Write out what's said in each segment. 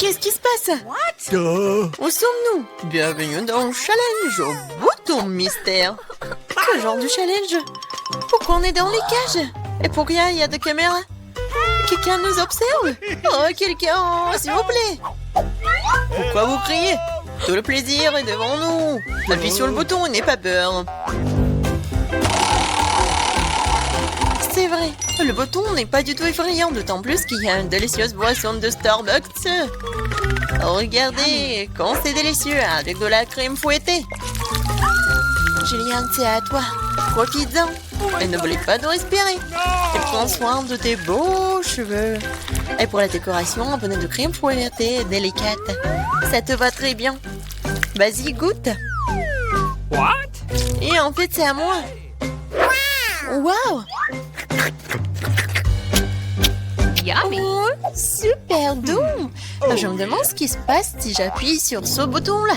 Qu'est-ce qui se passe? Où sommes-nous? Bienvenue dans le challenge au bouton mystère. Quel genre de challenge? Pourquoi on est dans les cages? Et pourquoi il y a des caméras? Quelqu'un nous observe? Oh, quelqu'un, s'il vous plaît. Pourquoi vous criez? Tout le plaisir est devant nous. Appuie sur le bouton et n'aie pas peur. C'est vrai, le bouton n'est pas du tout effrayant, d'autant plus qu'il y a une délicieuse boisson de Starbucks. Regardez, quand c'est délicieux, avec de la crème fouettée. Julian, c'est à toi. Profites-en. Et n'oublie pas de respirer. Et prends soin de tes beaux cheveux. Et pour la décoration, un peu de crème fouettée délicate. Ça te va très bien. Vas-y, goûte. What? Et en fait, c'est à moi. Waouh! Yummy. Oh, super doux. Je me demande ce qui se passe si j'appuie sur ce bouton-là.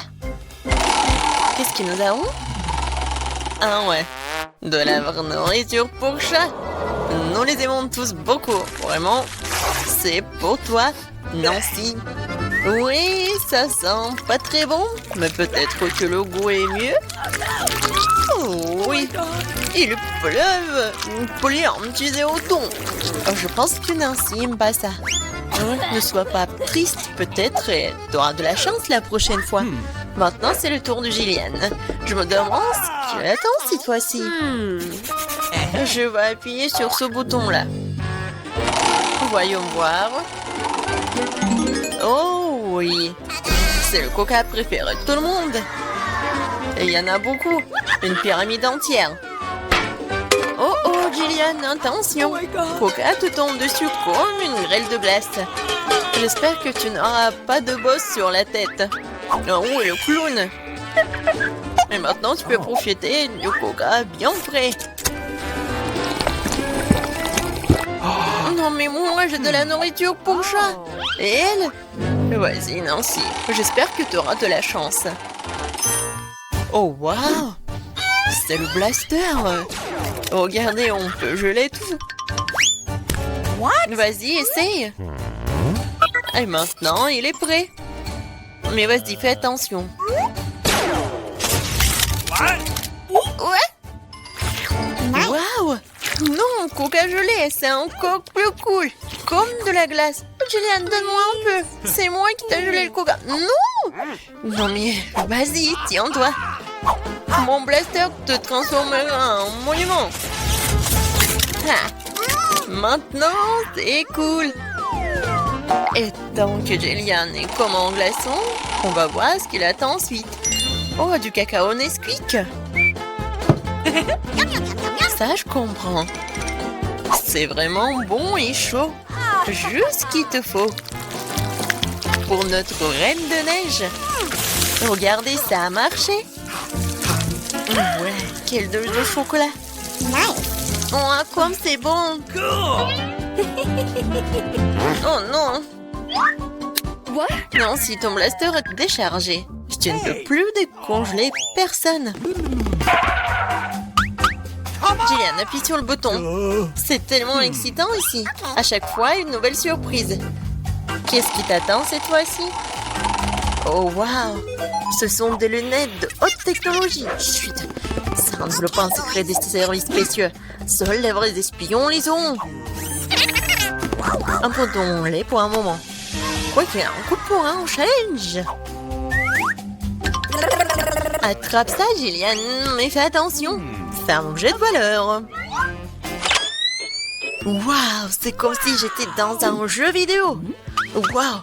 Qu'est-ce que nous avons? Ah ouais, de la vraie nourriture pour chat. Nous les aimons tous beaucoup. Vraiment, c'est pour toi, Nancy. Oui, ça sent pas très bon, mais peut-être que le goût est mieux. Oh oui, il pleuve. Tu es au ton. Je pense que Nancy n'aime pas ça. Ne sois pas triste, peut-être tu auras de la chance la prochaine fois. Maintenant, c'est le tour de Gillian. Je me demande ce qu'il attend cette fois-ci. Je vais appuyer sur ce bouton-là. Voyons voir. Oh oui, c'est le coca préféré de tout le monde. Et il y en a beaucoup, une pyramide entière. Oh oh, Gillian, attention. Coca te tombe dessus comme une grêle de glace. J'espère que tu n'auras pas de bosse sur la tête. Oh, le clown. Et maintenant, tu peux profiter du coca bien frais. Non, mais moi, j'ai de la nourriture pour chat. Et elle? Vas-y, Nancy. J'espère que tu auras de la chance. Oh, waouh! C'est le blaster. Regardez, on peut geler tout. Vas-y, essaye. Et maintenant, il est prêt. Mais vas-y, fais attention. Ouais? Waouh! Non, coca gelé, c'est encore plus cool. Comme de la glace. Julian, donne-moi un peu. C'est moi qui t'ai gelé le coca. Non! Non mais, vas-y, tiens-toi. Mon blaster te transformera en monument. Ah. Maintenant, c'est cool. Et tant que Julian est comme en glaçon, on va voir ce qu'il attend ensuite. Oh, du cacao Nesquik. Ça, je comprends. C'est vraiment bon et chaud. Juste ce qu'il te faut. Pour notre reine de neige. Regardez, ça a marché. Ouais, quelle dose de chocolat. Oh, comme c'est bon. Oh non. Non, si ton blaster est déchargé, je ne peux plus décongeler personne. Gillian, appuie sur le bouton. C'est tellement excitant ici. À chaque fois, une nouvelle surprise. Qu'est-ce qui t'attend cette fois-ci? Oh, waouh! Ce sont des lunettes de haute technologie. Chut! Ça enveloppe un secret des services spéciaux. Seuls les vrais espions les ont. Abandonnons-les pour un moment. Quoique, un coup de poing au challenge. Attrape ça, Gillian, mais fais attention. C'est un objet de valeur. Waouh, c'est comme si j'étais dans un jeu vidéo. Waouh,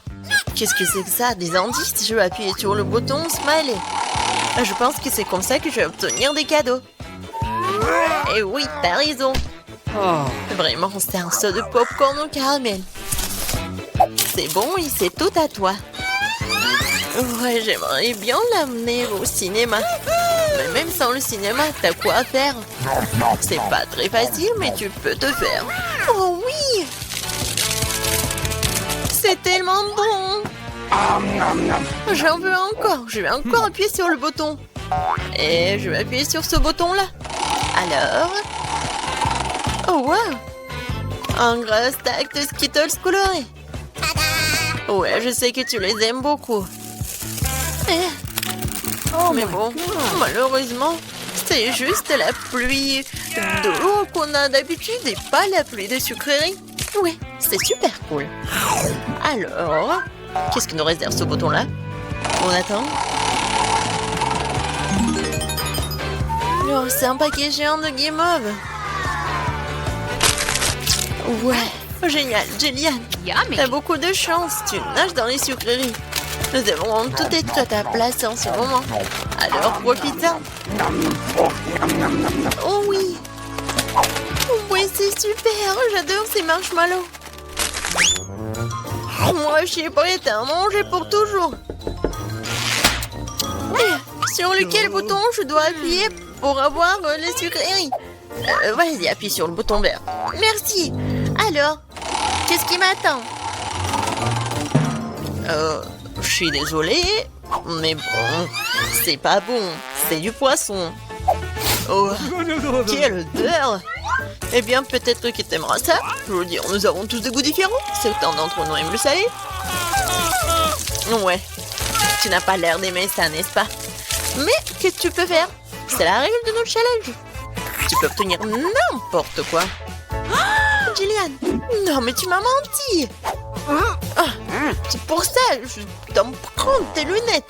qu'est-ce que c'est que ça? Des indices? Je vais appuyer sur le bouton Smiley. Je pense que c'est comme ça que je vais obtenir des cadeaux. Et oui, t'as raison. Vraiment, c'est un saut de popcorn au caramel. C'est bon et c'est tout à toi. Ouais, j'aimerais bien l'amener au cinéma. Mais même sans le cinéma, t'as quoi à faire? C'est pas très facile, mais tu peux te faire. Oh oui! C'est tellement bon! J'en veux encore. Je vais encore appuyer sur le bouton. Et je vais appuyer sur ce bouton-là. Alors... Oh wow! Un gros stack de Skittles colorés. Ouais, je sais que tu les aimes beaucoup. Mais bon, malheureusement, c'est juste la pluie d'eau qu'on a d'habitude et pas la pluie de sucreries. Ouais, c'est super cool. Alors, qu'est-ce qui nous réserve ce bouton-là? On attend. Oh, c'est un paquet géant de guimauve. Ouais, génial, Jillian. Yummy. T'as beaucoup de chance, tu nages dans les sucreries. Nous avons tout être à ta place en ce moment. Alors profite-en. Oh oui. Oui, c'est super, j'adore ces marshmallows. Moi, je suis prête à en manger pour toujours. Sur lequel bouton je dois appuyer pour avoir les sucreries? Vas-y, appuie sur le bouton vert. Merci. Alors, qu'est-ce qui m'attend? Je suis désolée, mais bon, c'est pas bon. C'est du poisson. Oh, quelle odeur! Eh bien, peut-être que t'aimeras ça. Je veux dire, nous avons tous des goûts différents. Certains d'entre nous aiment le salé. Ouais, tu n'as pas l'air d'aimer ça, n'est-ce pas? Mais qu'est-ce que tu peux faire? C'est la règle de notre challenge. Tu peux obtenir n'importe quoi. Oh, Jillian, non mais tu m'as menti. C'est pour ça, je dois me prendre tes lunettes.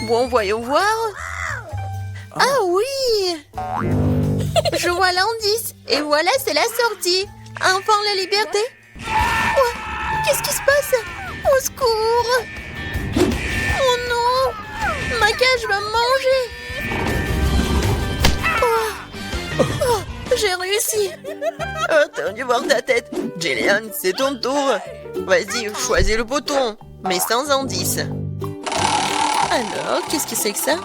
Bon, voyons voir. Ah oui. Je vois l'indice. Et voilà, c'est la sortie. Enfin, la liberté. Oh, qu'est-ce qui se passe? Au secours. Oh non. Ma cage va me manger. Oh, j'ai réussi. Oh, t'as dû voir ta tête. Jillian, c'est ton tour. Vas-y, choisis le bouton, mais sans indice. Alors, qu'est-ce que c'est que ça?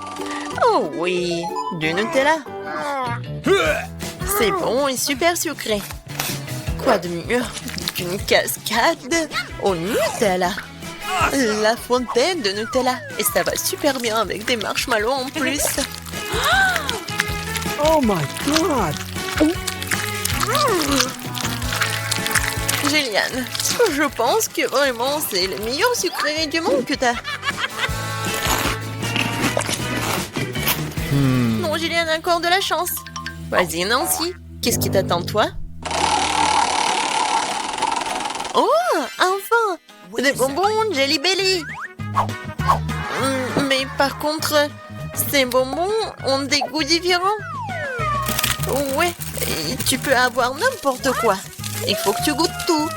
Oh oui, du Nutella. C'est bon et super sucré. Quoi de mieux qu'une cascade au Nutella? La fontaine de Nutella. Et ça va super bien avec des marshmallows en plus. Oh my god! Jillian, je pense que vraiment c'est le meilleur sucrerie du monde que t'as. Non, Jillian a encore de la chance. Vas-y, Nancy, qu'est-ce qui t'attend, toi? Oh, enfin! Des bonbons Jelly Belly. Mais par contre, ces bonbons ont des goûts différents. Ouais, et tu peux avoir n'importe quoi. Il faut que tu goûtes tout.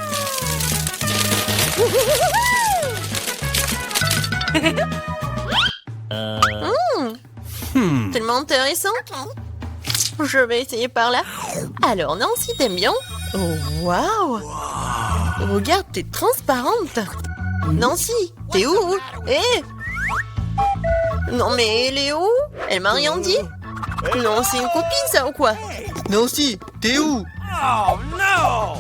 Tellement intéressant. Je vais essayer par là. Alors, Nancy, t'aimes bien? Oh, waouh! Regarde, t'es transparente. Nancy, t'es où? Non, mais elle est où? Elle m'a rien dit? Non, c'est une copine, ça, ou quoi? Nancy, t'es où? Oh no!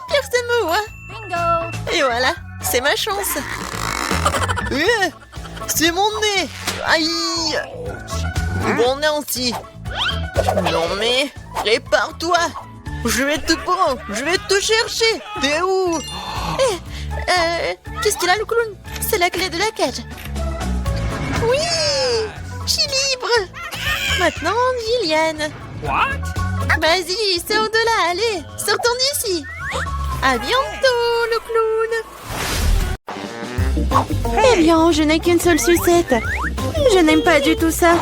Personne me voit. Bingo. Et voilà, c'est ma chance. C'est mon nez! Aïe! Bon, Nancy. Non, mais répare-toi. Je vais te prendre, je vais te chercher. T'es où? Qu'est-ce qu'il a, le clown? C'est la clé de la cage. Oui! Je suis libre. Maintenant, Jillian. What? Vas-y, sors de là, allez. Sortons d'ici. À bientôt, le clown. Eh bien, je n'ai qu'une seule sucette. Je n'aime pas du tout ça.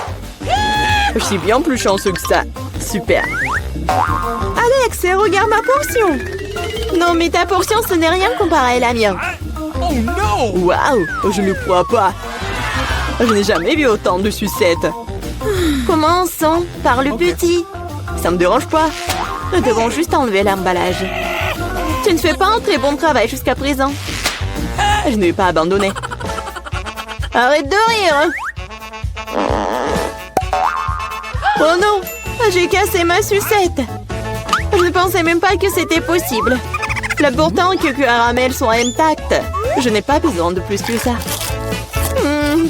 Je suis bien plus chanceux que ça. Super. Alex, regarde ma portion. Non, mais ta portion, ce n'est rien comparé à la mienne. Oh no! Waouh, je ne crois pas. Je n'ai jamais vu autant de sucettes. Commençons par le petit. Ça me dérange pas. Nous devons juste enlever l'emballage. Tu ne fais pas un très bon travail jusqu'à présent. Je ne vais pas abandonner. Arrête de rire. Oh non, j'ai cassé ma sucette. Je ne pensais même pas que c'était possible. L'important que caramel soit intact. Je n'ai pas besoin de plus que ça.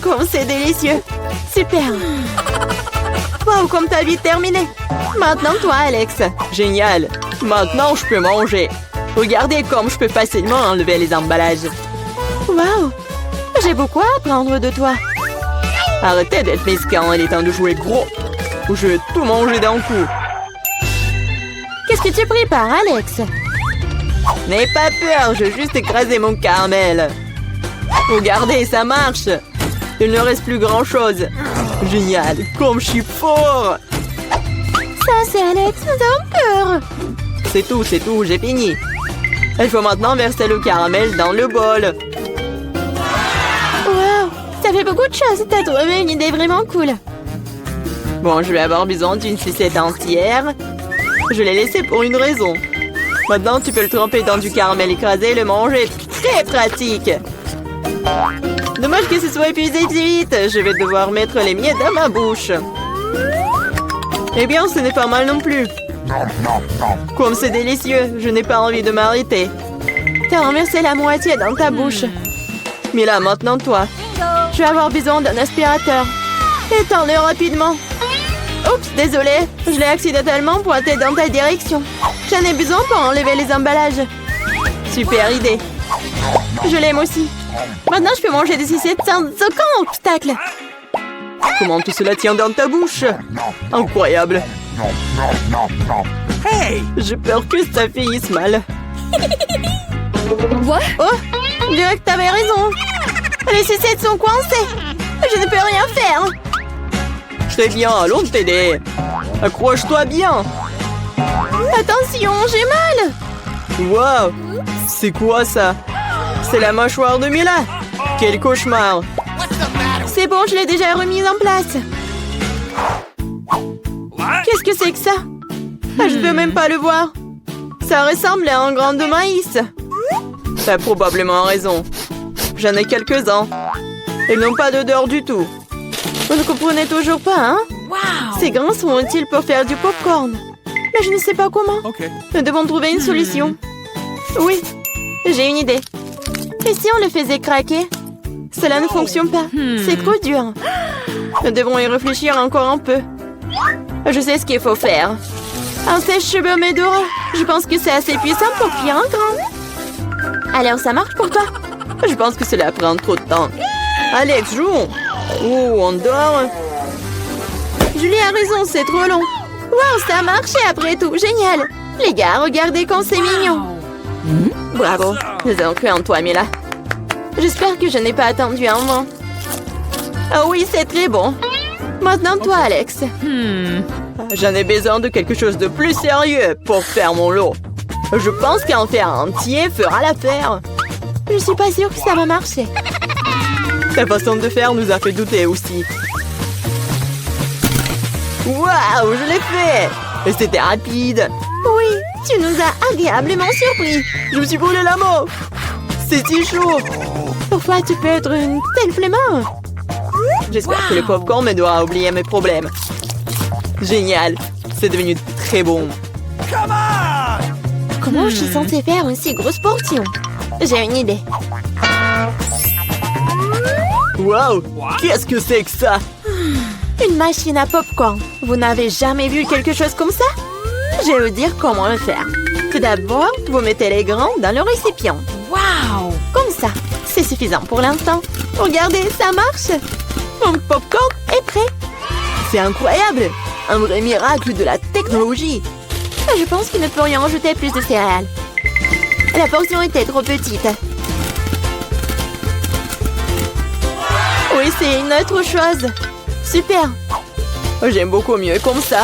Comme c'est délicieux. Super. Wow, comme t'as vite terminé. Maintenant, toi, Alex. Génial. Maintenant, je peux manger. Regardez comme je peux facilement enlever les emballages. Waouh! J'ai beaucoup à apprendre de toi. Arrêtez d'être mesquin, il est temps de jouer gros. Ou je vais tout manger d'un coup. Qu'est-ce que tu prépares, Alex? N'aie pas peur, je vais juste écraser mon caramel. Regardez, ça marche. Il ne reste plus grand-chose. Génial, comme je suis fort. Ça, c'est Alex, nous avons peur. C'est tout, j'ai fini. Il faut maintenant verser le caramel dans le bol. Waouh! Ça fait beaucoup de choses. T'as trouvé une idée vraiment cool. Bon, je vais avoir besoin d'une sucette entière. Je l'ai laissée pour une raison. Maintenant, tu peux le tremper dans du caramel écrasé et le manger. Très pratique. Dommage que ce soit épuisé si vite. Je vais devoir mettre les miettes dans ma bouche. Eh bien, ce n'est pas mal non plus. Comme c'est délicieux, je n'ai pas envie de m'arrêter. T'as renversé la moitié dans ta bouche. Mais là, maintenant, toi. Je vais avoir besoin d'un aspirateur. Étends-le rapidement. Oups, désolé. Je l'ai accidentellement pointé dans ta direction. J'en ai besoin pour enlever les emballages. Super idée. Je l'aime aussi. Maintenant, je peux manger des sucettes sans aucun obstacle. Comment tout cela tient dans ta bouche? Incroyable. Hey! J'ai peur que ça finisse mal. Quoi? Oh, je dirais que t'avais raison. Les sucettes sont coincées. Je ne peux rien faire. Très bien, allons t'aider. Accroche-toi bien. Attention, j'ai mal. Wow, c'est quoi ça? C'est la mâchoire de Mila. Quel cauchemar. C'est bon, je l'ai déjà remise en place. Qu'est-ce que c'est que ça? Je ne peux même pas le voir. Ça ressemble à un grain de maïs. T'as probablement raison. J'en ai quelques-uns. Ils n'ont pas d'odeur du tout. Vous ne comprenez toujours pas, hein? Ces grains sont utiles pour faire du popcorn. Mais je ne sais pas comment. Okay. Nous devons trouver une solution. Oui, j'ai une idée. Et si on le faisait craquer? Cela ne fonctionne pas. C'est trop dur. Nous devons y réfléchir encore un peu. Je sais ce qu'il faut faire. Un sèche-cheveux Medora. Je pense que c'est assez puissant pour cuire un grain. Alors, ça marche pour toi? Je pense que cela prend trop de temps. Alex, jouons. Oh, on dort. Julie a raison, c'est trop long. Wow, ça a marché après tout. Génial. Les gars, regardez comme c'est mignon. Bravo. Nous avons cru en toi, Mila. J'espère que je n'ai pas attendu un moment. Ah oui, c'est très bon. Maintenant, toi, Alex. J'en ai besoin de quelque chose de plus sérieux pour faire mon lot. Je pense qu'un fer entier fera l'affaire. Je suis pas sûre que ça va marcher. Ta façon de faire nous a fait douter aussi. Waouh, je l'ai fait! Et c'était rapide. Oui, tu nous as agréablement surpris. Je me suis brûlé la main. C'est si chaud. Parfois, tu peux être une telle flemmard. J'espère que le popcorn me doit oublier mes problèmes. Génial. C'est devenu très bon. Come on! Comment je suis censée faire une si grosse portion? J'ai une idée. Waouh! Qu'est-ce que c'est que ça? Une machine à popcorn. Vous n'avez jamais vu quelque chose comme ça? Je vais vous dire comment le faire. Tout d'abord, vous mettez les grains dans le récipient. Wow! Comme ça. C'est suffisant pour l'instant. Regardez, ça marche. Mon popcorn est prêt. C'est incroyable! Un vrai miracle de la technologie. Je pense que nous pourrions ajouter plus de céréales. La portion était trop petite. Oui, c'est une autre chose. Super. J'aime beaucoup mieux comme ça.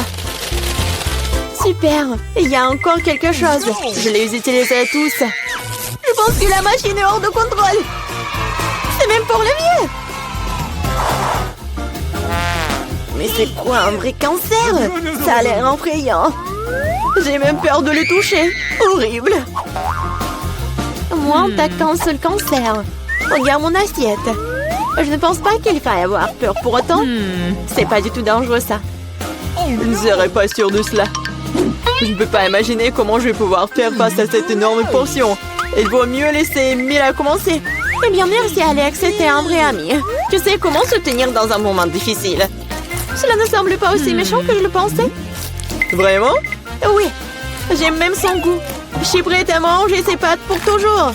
Super. Il y a encore quelque chose. Je les utiliserai tous. Je pense que la machine est hors de contrôle. C'est même pour le mieux. Mais c'est quoi un vrai cancer? Ça a l'air effrayant. J'ai même peur de le toucher. Horrible. Moi, on t'attaque un seul cancer. Regarde mon assiette. Je ne pense pas qu'il faille avoir peur pour autant. C'est pas du tout dangereux, ça. Je ne serais pas sûre de cela. Je ne peux pas imaginer comment je vais pouvoir faire face à cette énorme portion. Il vaut mieux laisser Mila commencer. Eh bien, merci, Alex. C'était un vrai ami. Tu sais comment se tenir dans un moment difficile. Cela ne semble pas aussi méchant que je le pensais. Vraiment? Oui. J'aime même son goût. Je suis prête à manger ces pâtes pour toujours.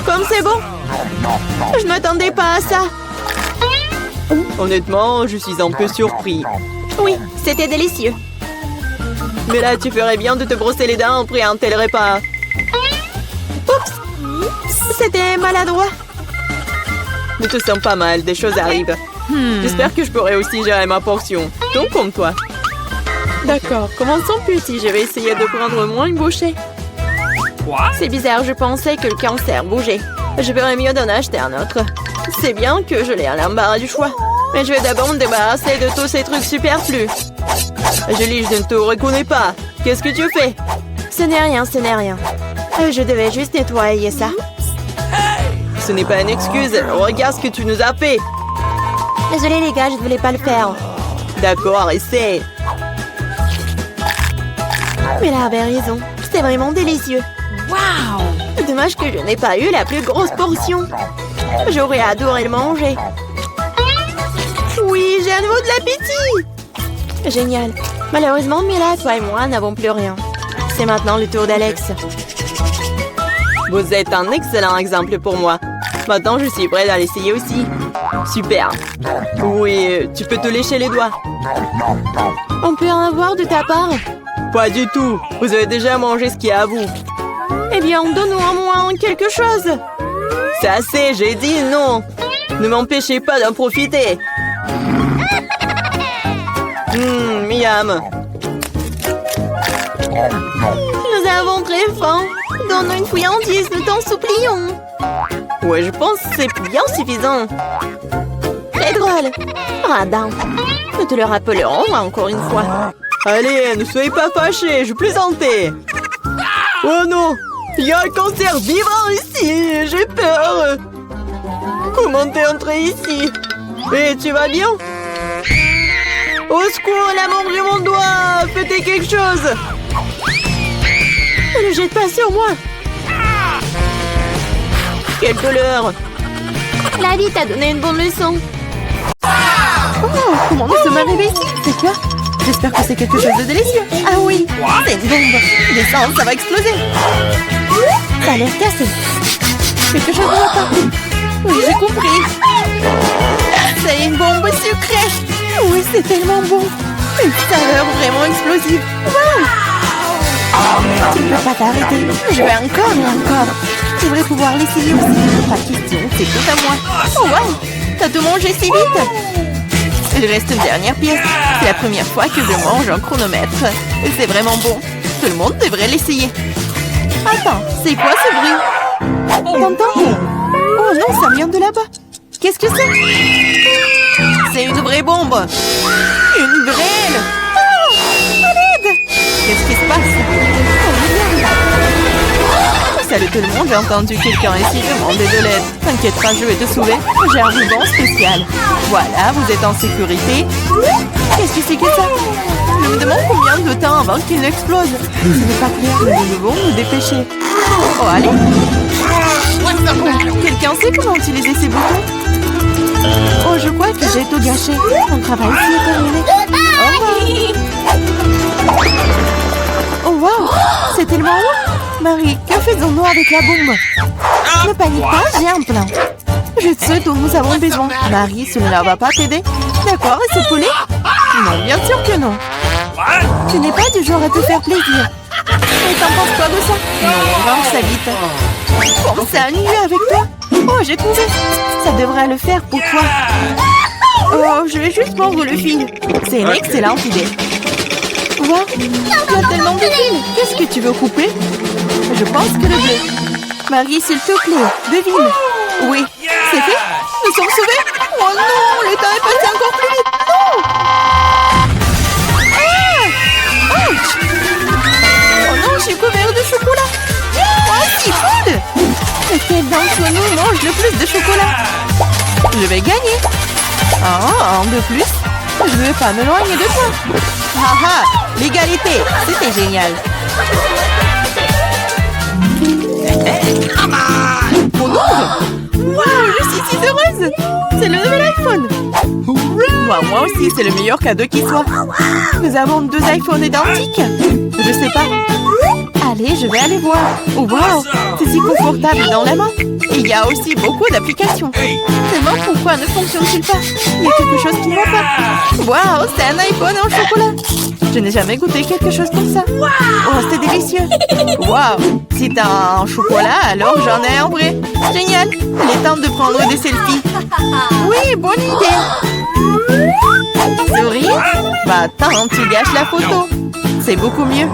Comme c'est bon. Je ne m'attendais pas à ça. Honnêtement, je suis un peu surpris. Oui, c'était délicieux. Mais là, tu ferais bien de te brosser les dents après un tel repas. Oups! C'était maladroit. Ne te sens pas mal, des choses arrivent. J'espère que je pourrai aussi gérer ma portion. Donc comme toi. D'accord, commençons petit. Je vais essayer de prendre moins une bouchée. C'est bizarre, je pensais que le cancer bougeait. Je ferais mieux d'en acheter un autre. C'est bien que je l'ai à l'embarras du choix. Mais je vais d'abord me débarrasser de tous ces trucs superflus. Julie, je ne te reconnais pas. Qu'est-ce que tu fais? Ce n'est rien, ce n'est rien. Je devais juste nettoyer ça. Ce n'est pas une excuse. Regarde ce que tu nous as fait. Désolée les gars, je ne voulais pas le faire. D'accord, essaie. Mais là avait raison. C'est vraiment délicieux. Waouh! Dommage que je n'ai pas eu la plus grosse portion. J'aurais adoré le manger. Oui, j'ai à nouveau de l'appétit. Génial. Malheureusement, Mila, toi et moi n'avons plus rien. C'est maintenant le tour d'Alex. Vous êtes un excellent exemple pour moi. Maintenant, je suis prête à l'essayer aussi. Super. Oui, tu peux te lécher les doigts. On peut en avoir de ta part? Pas du tout. Vous avez déjà mangé ce qui est à vous. Eh bien, donne-nous au moins quelque chose. C'est assez, j'ai dit non. Ne m'empêchez pas d'en profiter. Miam. Nous avons très faim. Donne-nous une friandise, nous t'en supplions. Ouais, je pense que c'est bien suffisant. Très drôle. Radin. Nous te le rappellerons encore une fois. Allez, ne soyez pas fâchés, je plaisantais. Oh non, il y a un cancer vivant ici, j'ai peur. Comment t'es entré ici? Et tu vas bien? Au secours, elle a mangé mon doigt. Faites quelque chose. Ne le jette pas sur moi. Quelle douleur. La vie t'a donné une bonne leçon. Oh, comment nous sommes arrivés ici? C'est quoi? J'espère que c'est quelque chose de délicieux. Ah oui, c'est une bombe. Descends, ça va exploser. Ça a l'air cassé. Quelque chose ne va pas. Oui, j'ai compris. C'est une bombe sucrée. Oui, c'est tellement bon. Une saveur vraiment explosive. Wow. Tu ne peux pas t'arrêter. Je vais encore et encore. Tu devrais pouvoir l'essayer aussi. Pas de question, c'est tout à moi. Oh wow, t'as tout mangé si vite. Il reste une dernière pièce. C'est la première fois que je mange un chronomètre. Et c'est vraiment bon. Tout le monde devrait l'essayer. Attends, c'est quoi ce bruit? T'entends? Oh non, ça vient de là-bas. Qu'est-ce que c'est? C'est une vraie bombe. Une vraie. Oh, à l'aide. Qu'est-ce qui se passe? Salut tout le monde, j'ai entendu quelqu'un ici demander de l'aide. T'inquiète pas, je vais te sauver. J'ai un ruban spécial. Voilà, vous êtes en sécurité. Qu'est-ce que c'est que ça? Je me demande combien de temps avant qu'il n'explose. Ce n'est pas clair, mais nous devons nous dépêcher. Oh, allez. Oh, quelqu'un sait comment utiliser ces boutons? Oh, je crois que j'ai tout gâché. Mon travail ici est terminé. Au revoir. Oh, wow, c'est tellement haut. Marie, que faisons-nous avec la bombe? Ne panique pas, j'ai un plan. Je sais dont nous avons besoin. Marie, cela va pas t'aider? D'accord, et ce poulet? Non, bien sûr que non. Tu n'es pas du genre à te faire plaisir. Et t'en penses quoi de ça? Non, range ça vite. Pense à nuit avec toi. Oh, j'ai trouvé. Ça devrait le faire pour toi. Oh, je vais juste mordre le fil. C'est une excellente idée. Wow, il y a tellement de fils. Qu'est-ce que tu veux couper? Je pense que le bleu. Marie, s'il te plaît, devine. Oui, c'est fait. Nous sommes sauvés. Oh non, le temps est passé encore plus vite. Non. Ah! Ouch! Oh non, je suis couvert de chocolat. Oh, c'est cool. Lequel d'entre nous mange le plus de chocolat? Je vais gagner. Ah, un de plus. Je ne vais pas m'éloigner de toi. Haha, l'égalité, c'était génial. Mon ongle. Wow, je suis si heureuse. C'est le nouvel iPhone. Moi aussi, c'est le meilleur cadeau qui soit. Nous avons 2 iPhones identiques. Je sais pas. Allez, je vais aller voir. Oh, wow, c'est si confortable dans la main. Et il y a aussi beaucoup d'applications. Seulement, pourquoi ne fonctionne-t-il pas? Il y a quelque chose qui ne va pas. Wow, c'est un iPhone en chocolat. Je n'ai jamais goûté quelque chose comme ça. Oh, c'est délicieux. Wow, si t'as un chocolat, alors j'en ai un vrai. Génial. Il est temps de prendre des selfies. Oui, bonne idée. Souris? Bah attends, tu gâches la photo. C'est beaucoup mieux.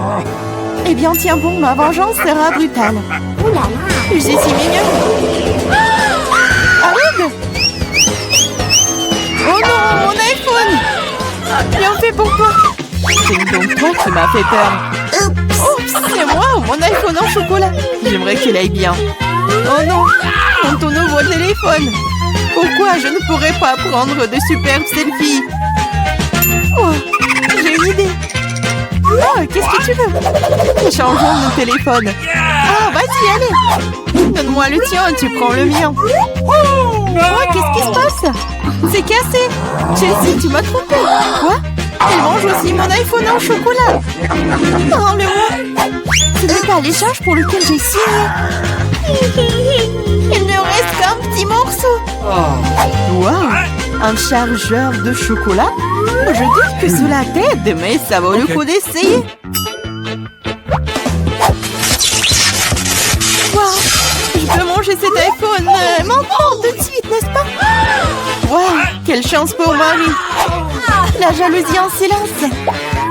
Eh bien, tiens bon, ma vengeance sera brutale. Je suis si mignonne. Arrête! Oh non, mon iPhone! Bien fait pour toi. C'est donc toi qui m'as fait peur. Oh, c'est moi, mon iPhone en chocolat. J'aimerais qu'il aille bien. Oh non, ton nouveau téléphone. Pourquoi je ne pourrais pas prendre de superbes selfies? Oh, j'ai une idée. Oh, qu'est-ce que tu veux? Échangeons nos téléphones. Ah, vas-y, allez. Donne-moi le tien, tu prends le mien. Oh, qu'est-ce qui se passe? C'est cassé. Chelsea, tu m'as trompé. Quoi? Elle mange aussi mon iPhone en chocolat. Oh, le moi. Ce n'est pas l'échange pour lequel j'ai signé. Il ne reste qu'un petit morceau. Wow, un chargeur de chocolat? Je doute que cela t'aide, mais ça vaut le coup d'essayer. Wow, je peux manger cet iPhone maintenant tout de suite, n'est-ce pas? Wow, quelle chance pour Marie. La jalousie en silence.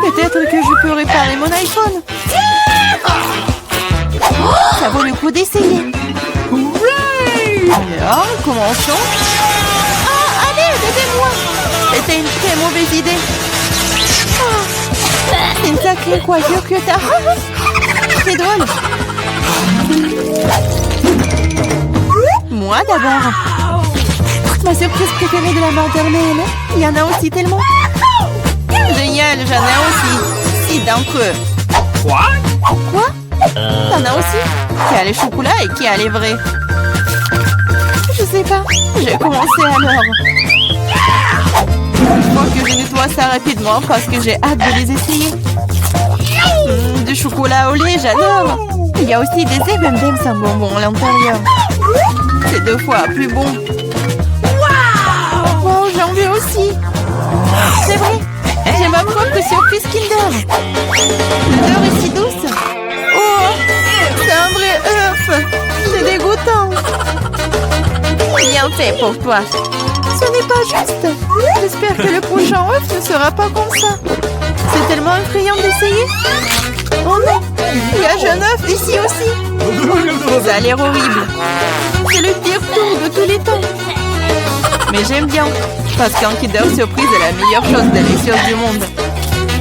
Peut-être que je peux réparer mon iPhone. Ça vaut le coup d'essayer. Alors, commençons. Ah, allez, aidez-moi. C'était une très mauvaise idée. Oh, c'est une sacrée coiffure que t'as. C'est drôle. Moi d'abord. Ma surprise préférée de la maternelle. Il y en a aussi tellement. Génial, j'en ai aussi. 6 d'entre eux. Quoi? T'en as aussi? Qui a les chocolats et qui a les vrais? Je sais pas. J'ai commencé alors. Il faut que je nettoie ça rapidement parce que j'ai hâte de les essayer. Du chocolat au lait, j'adore. Il y a aussi des M&M's sans bonbons à l'intérieur. C'est 2 fois plus bon. Wow, j'en veux aussi. C'est vrai. J'ai ma propre surprise Kinder. L'odeur est si douce. Oh, c'est un vrai œuf. C'est dégoûtant. Bien fait pour toi. Ce n'est pas juste. J'espère que le prochain œuf ne sera pas comme ça. C'est tellement effrayant d'essayer. Oh non, il y a un œuf ici aussi. Ça a l'air horrible. C'est le pire tour de tous les temps. Mais j'aime bien, parce qu'un Kinder Surprise est la meilleure chose délicieuse du monde.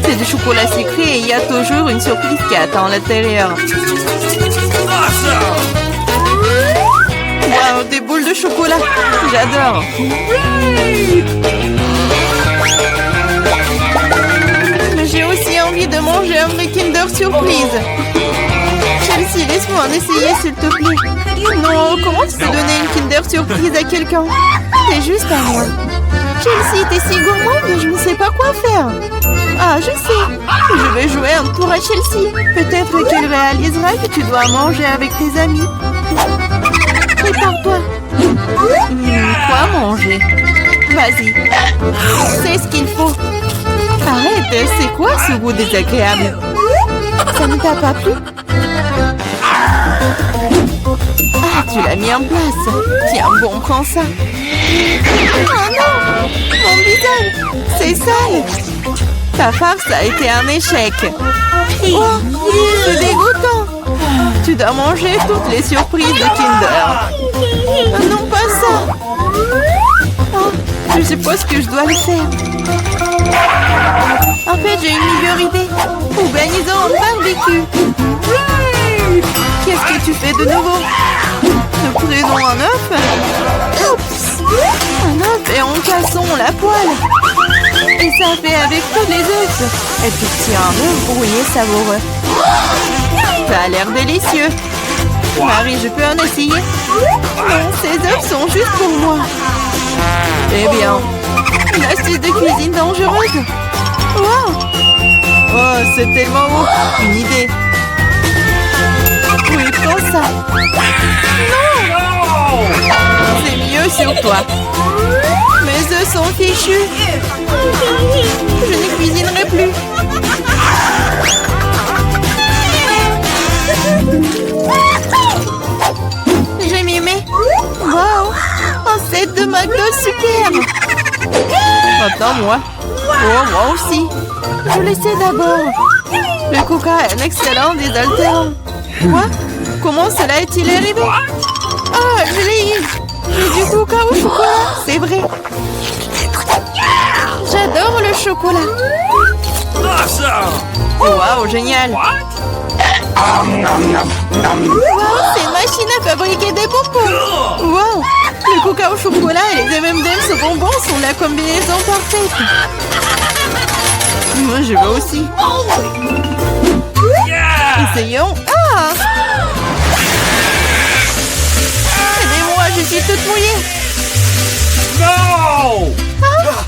C'est du chocolat sucré et il y a toujours une surprise qui attend à l'intérieur. Wow, des boules de chocolat. J'adore. Mais j'ai aussi envie de manger un vrai Kinder Surprise. Chelsea, laisse-moi en essayer, s'il te plaît. Non, comment tu peux donner une Kinder Surprise à quelqu'un? C'est juste à moi. Chelsea, t'es si gourmande, je ne sais pas quoi faire. Ah, je sais. Je vais jouer un tour à Chelsea. Peut-être qu'elle réalisera que tu dois manger avec tes amis. Prépare-toi. Quoi manger? Vas-y. C'est ce qu'il faut. Arrête, c'est quoi ce goût désagréable? Ça ne t'a pas plu? Ah, tu l'as mis en place. Tiens, bon, prends ça. Oh non! Mon visage! C'est sale! Ta farce a été un échec. Oh, c'est dégoûtant! Tu dois manger toutes les surprises de Kinder. Non, pas ça! Oh, je suppose que je dois le faire. En fait, j'ai une meilleure idée. Organisons un barbecue. Qu'est-ce que tu fais de nouveau? Nous prenons un œuf. Oups! Un œuf et en cassons la poêle. Et ça fait avec tous les œufs. Et puis tiens, un œuf brouillé savoureux. Ça a l'air délicieux. Marie, je peux en essayer? Non, ces œufs sont juste pour moi. Eh bien, une astuce de cuisine dangereuse. Wow! Oh, c'est tellement beau. Une idée. comme ça. C'est mieux sur toi. Mes œufs sont fichus. Je ne cuisinerai plus. J'ai mimé. Wow, un set de McDo superbe. Maintenant moi. Oh, moi aussi. Je l'essaie d'abord. Le coca est un excellent désaltérant. Quoi? Comment cela est-il arrivé? Ah, je l'ai eu. J'ai du coca au chocolat, c'est vrai. J'adore le chocolat. Awesome! Waouh, génial. Waouh, c'est une machine à fabriquer des bonbons. Waouh, le coca au chocolat et les M&M's au bonbons sont la combinaison parfaite. Moi, je veux aussi. Essayons. Ah! Aidez-moi, je suis toute mouillée. No!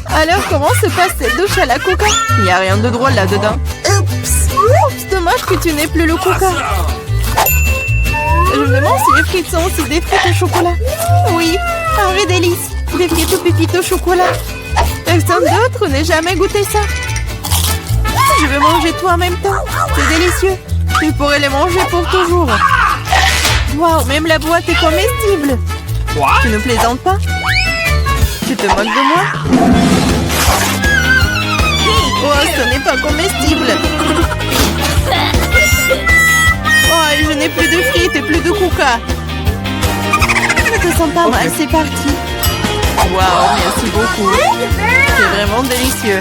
Alors, comment se passe cette douche à la coca? Il n'y a rien de drôle là-dedans. Oups, dommage que tu n'aies plus le coca. Je me demande si les frites sont aussi des frites au chocolat. Oui, un vrai délice. Des frites aux pépites au chocolat. Personne d'autre n'ait jamais goûté ça. Je vais manger tout en même temps. C'est délicieux. Tu pourrais les manger pour toujours. Waouh, même la boîte est comestible. Tu ne plaisantes pas? Tu te moques de moi? Oh, ce n'est pas comestible. Oh, je n'ai plus de frites et plus de coca. Je te sens pas mal, c'est parti. Waouh, merci beaucoup. C'est vraiment délicieux.